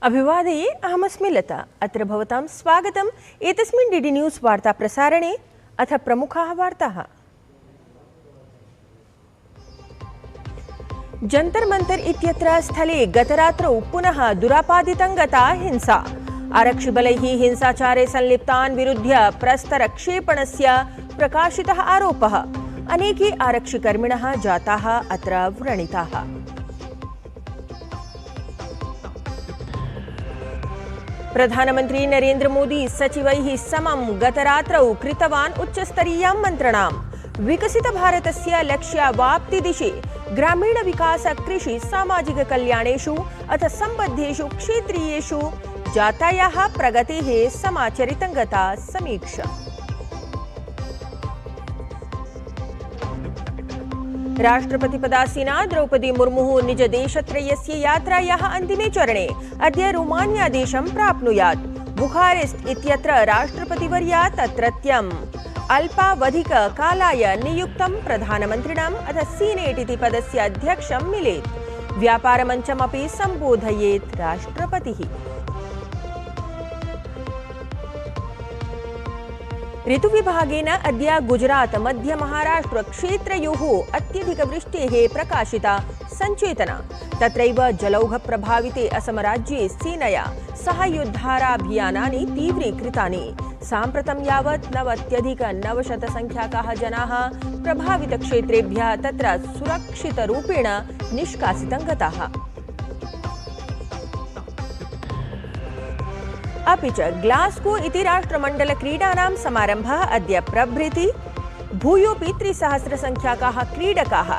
अभिवादये अहमस्मि लता। अत्र भवतां स्वागतम् एतस्मिन् डीडी न्यूज़ वार्ता प्रसारणे। अथ प्रमुखाः वार्ताः। जंतर मंतर इत्यत्र स्थले गतरात्रौ पुनः दुरापादितं गता हिंसा। आरक्षिबलैः हिंसाचारे संलिप्तान् विरुध्य प्रस्तरक्षेपणस्य प्रकाशितः आरोपः। अनेके आरक्षिकर्मिणः जाताः अत्र व्रणिताः। प्रधानमंत्री नरेंद्र मोदी सचिवैः समं गतरात्रौ कृतवान् उच्चस्तरीयां मन्त्रणां। विकसित भारतस्य लक्ष्यावाप्तिदिशि ग्रामीण विकास कृषि सामाजिक कल्याणेषु अथ सम्बद्धेषु क्षेत्रीयेषु जातायाः प्रगतेः समाचरितं गता समीक्षा। राष्ट्रपतिपदासीना द्रौपदी मुर्मुः निज देशत्रयस्य यात्रायाः अन्तिमे चरणे अद्य रोमानिया देशं प्राप्नुयात्। बुखारेस्ट इत्यत्र राष्ट्रपतिवर्या तत्रत्यम् अल्पावधिक कालाय नियुक्तं प्रधानमन्त्रिणम् अथ सीनेट इति पदस्य अध्यक्षं मिलेत्। व्यापारमञ्चमपि सम्बोधयेत् राष्ट्रपतिः। ऋतुविभागेन अद्य गुजरात मध्य महाराष्ट्र क्षेत्रयोः अत्यधिकवृष्टेः प्रकाशिता सञ्चेतना। तत्रैव जलौघ प्रभाविते असमराज्ये सेनया साहाय्योद्धाराभियानानि तीव्रीकृतानि। साम्प्रतं यावत् 90,900 संख्याकाः जनाः प्रभावितक्षेत्रेभ्यः तत्र सुरक्षितरूपेण निष्कासितं गताः। अपि च ग्लास्गो इति राष्ट्रमण्डलक्रीडानां समारम्भः अद्य प्रभृति। भूयोऽपि 3,000 संख्याकाः क्रीडकाः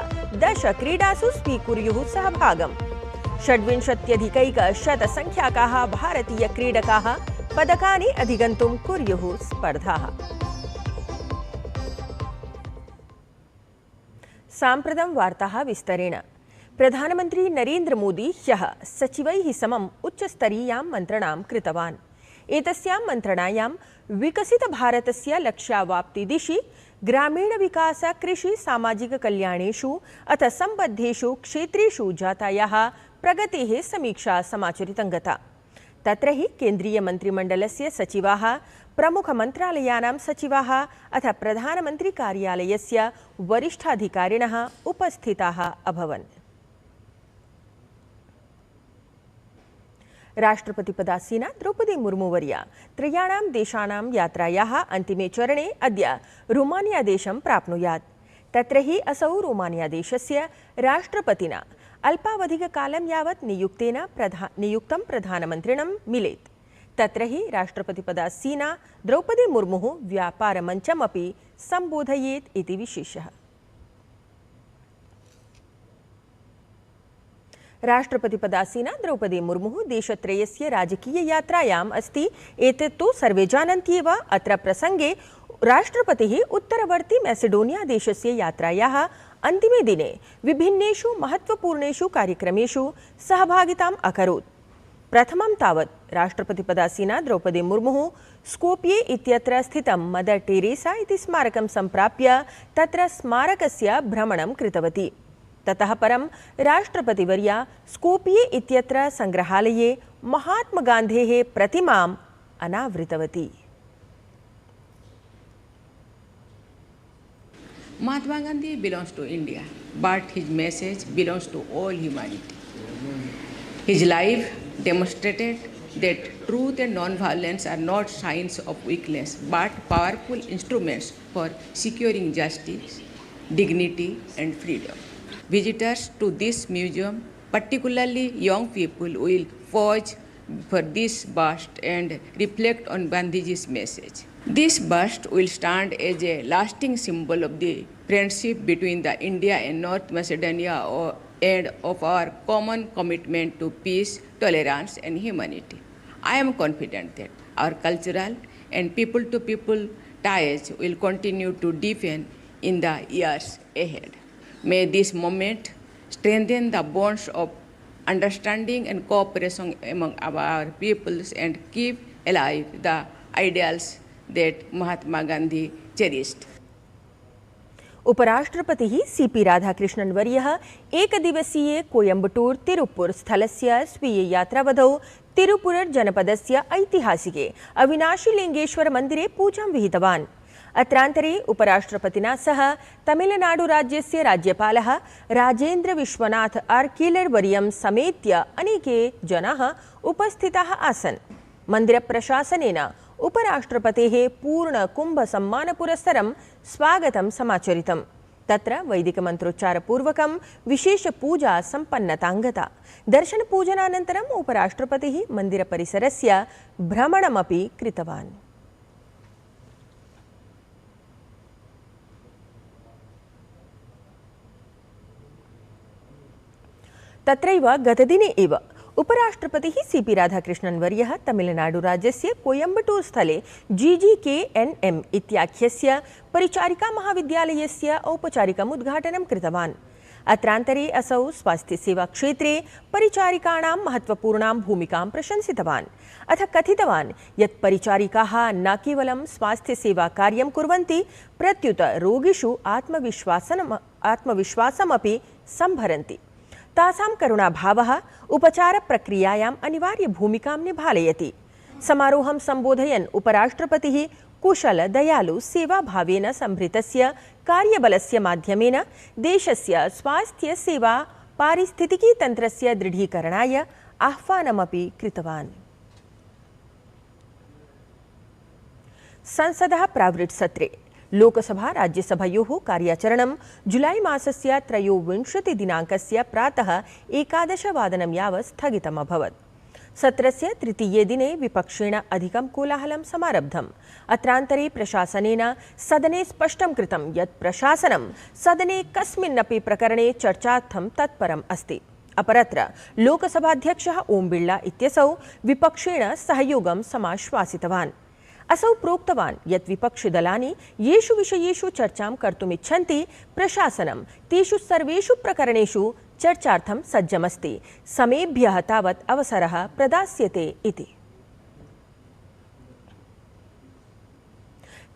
10 क्रीडासु स्वीकुर्युः सहभागम्। 26,100 संख्याकाः भारतीयक्रीडकाः पदकानि अधिगन्तुं कुर्युः स्पर्धाः। साम्प्रतं वार्ताः विस्तरेण। प्रधानमन्त्री नरेंद्र मोदी ह्यः सचिवैः समम् उच्चस्तरीयां मन्त्रणां कृतवान्। एतस्यां मन्त्रणायां विकसित भारतस्य लक्ष्यावाप्तिदिशि ग्रामीण विकास कृषि सामाजिक कल्याणेषु अथ सम्बद्धेषु क्षेत्रेषु जातायाः प्रगतेः समीक्षा समाचरितं गता। तत्र हि केन्द्रीय मन्त्रिमण्डलस्य सचिवाः, प्रमुखमन्त्रालयानां सचिवाः अथ प्रधानमन्त्री कार्यालयस्य वरिष्ठाधिकारिणः उपस्थिताः अभवन्। राष्ट्रपतिपदासीना द्रौपदी मुर्मुवर्या त्रयाणां देशानां यात्रायाः अन्तिमे चरणे अद्य रोमानिया देशं प्राप्नुयात्। तत्र हि असौ रोमानिया देशस्य राष्ट्रपतिना अल्पावधिककालं यावत् नियुक्तं प्रधानमन्त्रिणं मिलेत्। तत्र हि राष्ट्रपतिपदासीना द्रौपदी मुर्मुः व्यापारमञ्चमपि सम्बोधयेत् इति विशेषः। राष्ट्रपतिपदासीना द्रौपदी मुर्मुः देशत्रयस्य राजकीययात्रायाम् अस्ति। एतत्तु सर्वे जानन्त्येव। अत्र प्रसङ्गे राष्ट्रपतिः उत्तरवर्ती मैसेडोनिया देशस्य यात्रायाः अन्तिमे दिने विभिन्नेषु महत्त्वपूर्णेषु कार्यक्रमेषु सहभागिताम् अकरोत्। प्रथमं तावत् राष्ट्रपतिपदासीना द्रौपदी मुर्मुः स्कोप्ये इत्यत्र स्थितं मदर टेरेसा इति स्मारकं सम्प्राप्य तत्र स्मारकस्य भ्रमणं कृतवती। ततः परं राष्ट्रपतिवर्या स्कोप्ये इत्यत्र संग्रहालये महात्मगान्धेः प्रतिमाम् अनावृतवती। Mahatma Gandhi belongs to India, but his message belongs to all humanity. His life demonstrated that truth and non-violence are not signs of weakness, but powerful instruments for securing justice, dignity, and freedom. Visitors to this museum, particularly young people, will pause for this bust and reflect on Gandhiji's message. This bust will stand as a lasting symbol of the friendship between the India and North Macedonia and of our common commitment to peace, tolerance, and humanity. I am confident that our cultural and people-to-people ties will continue to deepen in the years ahead. May this moment strengthen the bonds of understanding and cooperation among our peoples and keep alive the ideals that Mahatma Gandhi cherished. उपराष्ट्रपतिः सीपी राधाकृष्णन् वर्यः एकदिवसीये कोयम्बटूर तिरुप्पुर स्थलस्य स्वीय यात्रावधौ तिरुपुरर् जनपदस्य ऐतिहासिके अविनाशीलिङ्गेश्वर मन्दिरे पूजां विहितवान्। अत्रान्तरे उपराष्ट्रपतिना सह तमिलनाडुराज्यस्य राज्यपालः राजेन्द्र विश्वनाथ आर्कीलर् वर्यं समेत्य अनेके जनाः उपस्थिताः आसन्। मन्दिरप्रशासनेन उपराष्ट्रपतेः पूर्णकुम्भसम्मानपुरस्सरं स्वागतं समाचरितम्। तत्र वैदिकमन्त्रोच्चारपूर्वकं विशेषपूजा सम्पन्नताङ्गता। दर्शनपूजनानन्तरम् उपराष्ट्रपतिः मन्दिरपरिसरस्य भ्रमणमपि कृतवान्। तत्रैव गतदिने एव उपराष्ट्रपतिः सीपी राधाकृष्णन् वर्यः तमिलनाडुराज्यस्य कोयम्बटूर् स्थले GGKNM इत्याख्यस्य परिचारिकामहाविद्यालयस्य औपचारिकम् उद्घाटनं कृतवान्। अत्रान्तरे असौ स्वास्थ्यसेवाक्षेत्रे परिचारिकाणां महत्त्वपूर्णां भूमिकां प्रशंसितवान्। अथ कथितवान् यत् परिचारिकाः न केवलं स्वास्थ्यसेवाकार्यं कुर्वन्ति, प्रत्युत रोगिषु आत्मविश्वासमपि सम्भरन्ति। तासां करुणाभावः उपचारप्रक्रियायाम् अनिवार्यभूमिकां निभालयति। समारोहं सम्बोधयन् उपराष्ट्रपतिः कुशल दयालु सेवाभावेन सम्भृतस्य कार्यबलस्य माध्यमेन देशस्य स्वास्थ्यसेवा पारिस्थितिकीतन्त्रस्य दृढीकरणाय आह्वानमपि कृतवान्। संसदः प्रावृट् सत्रे लोकसभा राज्यसभयोः कार्याचरणं जुलै मासस्य 23 दिनाङ्कस्य प्रातः 11 वादनं यावत् स्थगितम् अभवत्। सत्रस्य तृतीये दिने विपक्षेण अधिकं कोलाहलं समारब्धम्। अत्रान्तरे प्रशासनेन सदने स्पष्टं कृतं यत् प्रशासनं सदने कस्मिन्नपि प्रकरणे चर्चार्थं तत्परम् अस्ति। अपरत्र लोकसभाध्यक्षः ओम बिर्ला इत्यसौ विपक्षेण सहयोगं समाश्वासितवान्। असौ प्रोक्तवान् यत् विपक्षिदलानि येषु विषयेषु चर्चां कर्तुमिच्छन्ति, प्रशासनं तेषु सर्वेषु प्रकरणेषु चर्चार्थं सज्जमस्ति। समेभ्यः तावत् अवसरः प्रदास्यते इति।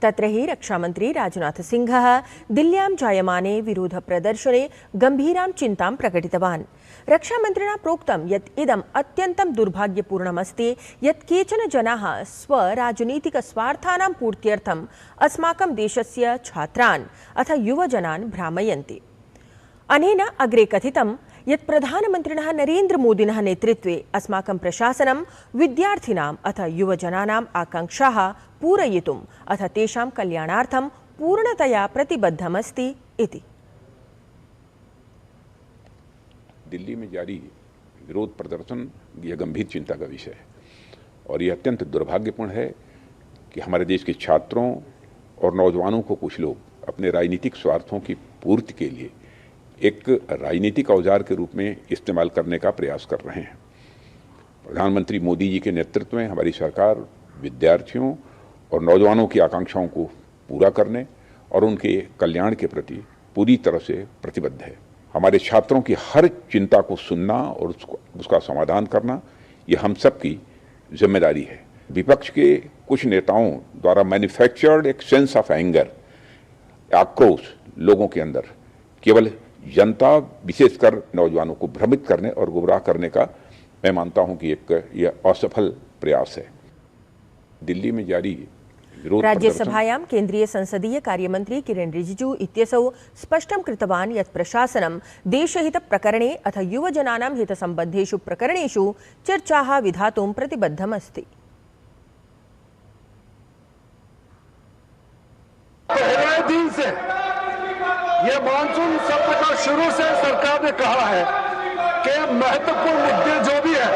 तत्र हि रक्षामन्त्री राजनाथ सिंहः दिल्ल्यां जायमाने विरोधप्रदर्शने गम्भीरां चिन्तां प्रकटितवान्। रक्षामन्त्रिणा प्रोक्तं यत् इदम् अत्यन्तं दुर्भाग्यपूर्णमस्ति यत् केचन जनाः स्वराजनीतिकस्वार्थानां पूर्त्यर्थम् अस्माकं देशस्य छात्रान् अथ युवजनान् भ्रामयन्ति। अनेन अग्रे कथितं यत् प्रधानमन्त्रिणः नरेन्द्रमोदिनः नेतृत्वे अस्माकं प्रशासनं विद्यार्थिनाम् अथ युवजनानाम् आकाङ्क्षाः पूरयितुम् अथ तेषां कल्याणार्थं पूर्णतया प्रतिबद्धमस्ति इति। दिल्ली में जारी विरोध प्रदर्शन यह गंभीर चिंता का विषय है और यह अत्यंत दुर्भाग्यपूर्ण है कि हमारे देश के छात्रों और नौजवानों को कुछ लोग अपने राजनीतिक स्वार्थों की पूर्ति के लिए एक राजनीतिक औजार के रूप में इस्तेमाल करने का प्रयास कर रहे हैं। प्रधानमंत्री मोदी जी के नेतृत्व में हमारी सरकार विद्यार्थियों और नौजवानों की आकांक्षाओं को पूरा करने और उनके कल्याण के प्रति पूरी तरह से प्रतिबद्ध है। हमारे छात्रों की हर चिंता को सुनना और उसका समाधान करना ये हम सब की जिम्मेदारी है। विपक्ष के कुछ नेताओं द्वारा मैन्युफैक्चर्ड एक सेंस ऑफ एंगर, आक्रोश लोगों के अंदर केवल जनता विशेषकर नौजवानों को भ्रमित करने और गुमराह करने का मैं मानता हूं कि यह असफल प्रयास है। दिल्ली में जारी राज्यसभायां केन्द्रीय संसदीय कार्यमन्त्री किरेन रिजिजू इत्यसौ स्पष्टं कृतवान् यत् प्रशासनं देशहितप्रकरणे अथ युवजनानां हितसम्बद्धेषु प्रकरणेषु चर्चाः विधातुं प्रतिबद्धमस्ति। पहले दिन से ये मानसून सत्र का शुरू से सरकार ने कहा है कि महत्वपूर्ण मुद्दे जो भी है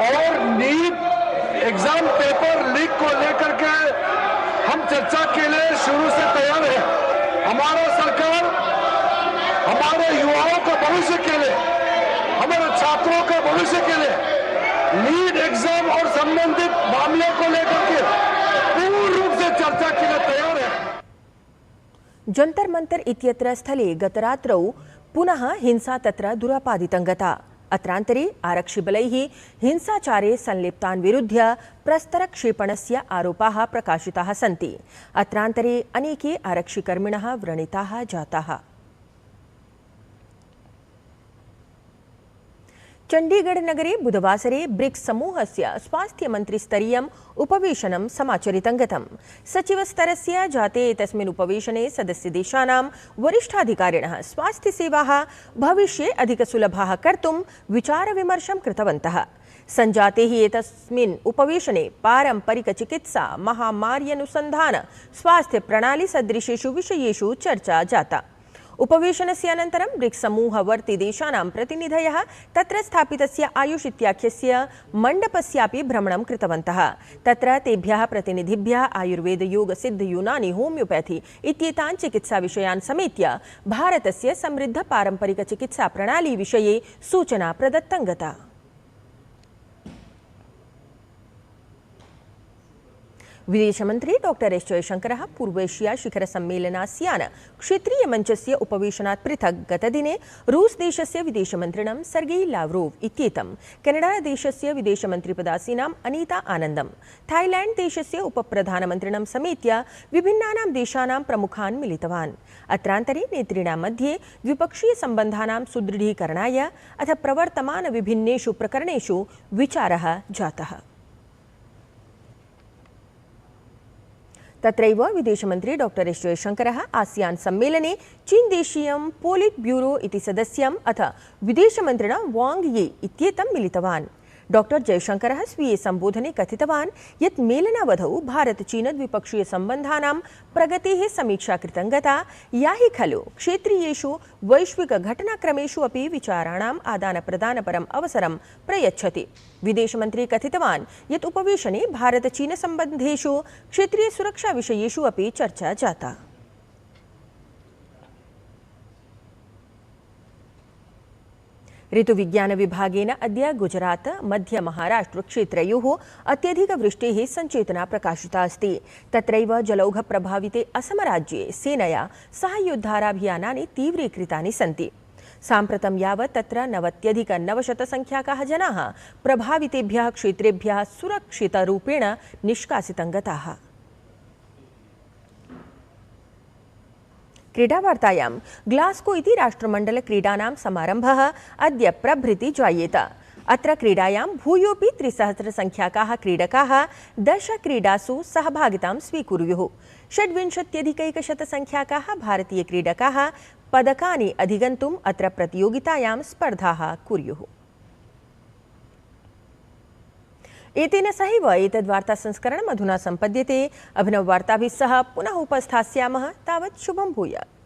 और नीट एग्जाम पेपर लीक को लेकर के हम चर्चा के लिए शुरू से तैयार है। हमारा सरकार हमारे युवाओं का भविष्य के लिए, हमारे छात्रों का भविष्य के लिए नीट एग्जाम और संबंधित मामले को लेकर के पूर्ण रूप से चर्चा के लिए तैयार है। जंतर मंतर इत्यत्र स्थले गतरात्रौ पुनः हिंसा तत्र दुरापादितं गता। अत्रान्तरे आरक्षिबलैः हिंसाचारे संलिप्तान् विरुध्य प्रस्तरक्षेपणस्य आरोपाः प्रकाशिताः सन्ति। अत्रान्तरे अनेके आरक्षिकर्मिणः व्रणिताः जाताः। चण्डीगढनगरे बुधवासरे ब्रिक्स समूहस्य स्वास्थ्यमन्त्रिस्तरीयम् उपवेशनं समाचरितं गतम्। सचिवस्तरस्य जाते एतस्मिन् उपवेशने सदस्यदेशानां वरिष्ठाधिकारिणः स्वास्थ्यसेवाः भविष्ये अधिकसुलभाः कर्तुं विचारविमर्शं कृतवन्तः। सञ्जाते हि एतस्मिन् उपवेशने पारम्परिकचिकित्सा महामार्यनुसन्धान स्वास्थ्यप्रणालीसदृशेषु विषयेषु चर्चा जाता। उपवेशनस्य अनन्तरं ब्रिक्स समूहवर्ति देशानां प्रतिनिधयः तत्र स्थापितस्य आयुष इत्याख्यस्य मण्डपस्यापि भ्रमणं कृतवन्तः। तत्र तेभ्यः प्रतिनिधिभ्यः आयुर्वेद योग सिद्ध यूनानि होमियोपैथी इत्येतान् चिकित्साविषयान् समेत्य भारतस्य समृद्ध पारम्परिकचिकित्सा प्रणाली विषये सूचना प्रदत्तं गता। विदेशमन्त्री डॉक्टर एस जयशंकरः पूर्वेशिया शिखर सम्मेलनास्यान क्षेत्रीय मञ्चस्य उपवेशनात् पृथक् गतदिने रूस देशस्य विदेशमन्त्रिणं सर्गेई लाव्रोव इत्येतं, कनाडा देशस्य विदेशमन्त्रिपदासीनाम् अनीता आनन्दं, थाईलैण्ड देशस्य उपप्रधानमन्त्रिणं समेत्य विभिन्नानां देशानां प्रमुखान् मिलितवान्। अत्रान्तरे नेतॄणां मध्ये द्विपक्षीय सम्बन्धानां सुदृढीकरणाय अथ प्रवर्तमान विभिन्नेषु प्रकरणेषु विचारः जातः। तत्रैव विदेशमन्त्री डॉक्टर एस जयशंकरः आसियान सम्मेलने चीनदेशीयं पोलिट ब्यूरो इति सदस्यम् अथ विदेशमन्त्रिणा वांग यी इत्येतं मिलितवान्। डॉक्टर जयशंकरः स्वीये सम्बोधने कथितवान् यत् मेलनावधौ भारत-चीन द्विपक्षीय सम्बन्धानां प्रगतेः समीक्षा कृतं गता, या हि खलु क्षेत्रीयेषु वैश्विक घटनाक्रमेषु अपि विचाराणाम् आदानप्रदानपरम् अवसरं प्रयच्छति। विदेशमन्त्री कथितवान् यत् उपवेशने भारत-चीन सम्बन्धेषु क्षेत्रीय सुरक्षा विषयेषु अपि चर्चा जाता। ऋतुविज्ञान विभागेन अद्य गुजरात मध्य महाराष्ट्र क्षेत्रयोः अत्यधिकवृष्टेः सञ्चेतना प्रकाशिता अस्ति। तत्रैव जलौघ प्रभाविते असमराज्ये सेनया साहाय्योद्धाराभियानानि तीव्रीकृतानि सन्ति। साम्प्रतं यावत् तत्र 90,900 संख्याकाः जनाः प्रभावितेभ्यः क्षेत्रेभ्यः सुरक्षितरूपेण निष्कासितं गताः। क्रीडावार्तायां ग्लास्गो इति राष्ट्रमण्डल क्रीडानां समारम्भः अद्य प्रभृति जायेत। अत्र क्रीडायां भूयोऽपि 3,000 संख्याकाः क्रीडकाः 10 क्रीडासु सहभागितां स्वीकुर्युः। 26,100 संख्याकाः भारतीय क्रीडकाः पदकानि अधिगन्तुम् अत्र प्रतियोगितायां स्पर्धाः कुर्युः। एतेन सहैव एतद्वार्तासंस्करणम् अधुना सम्पद्यते। अभिनववार्ताभिः सह पुनः उपस्थास्यामः। तावत् शुभं भूयात्।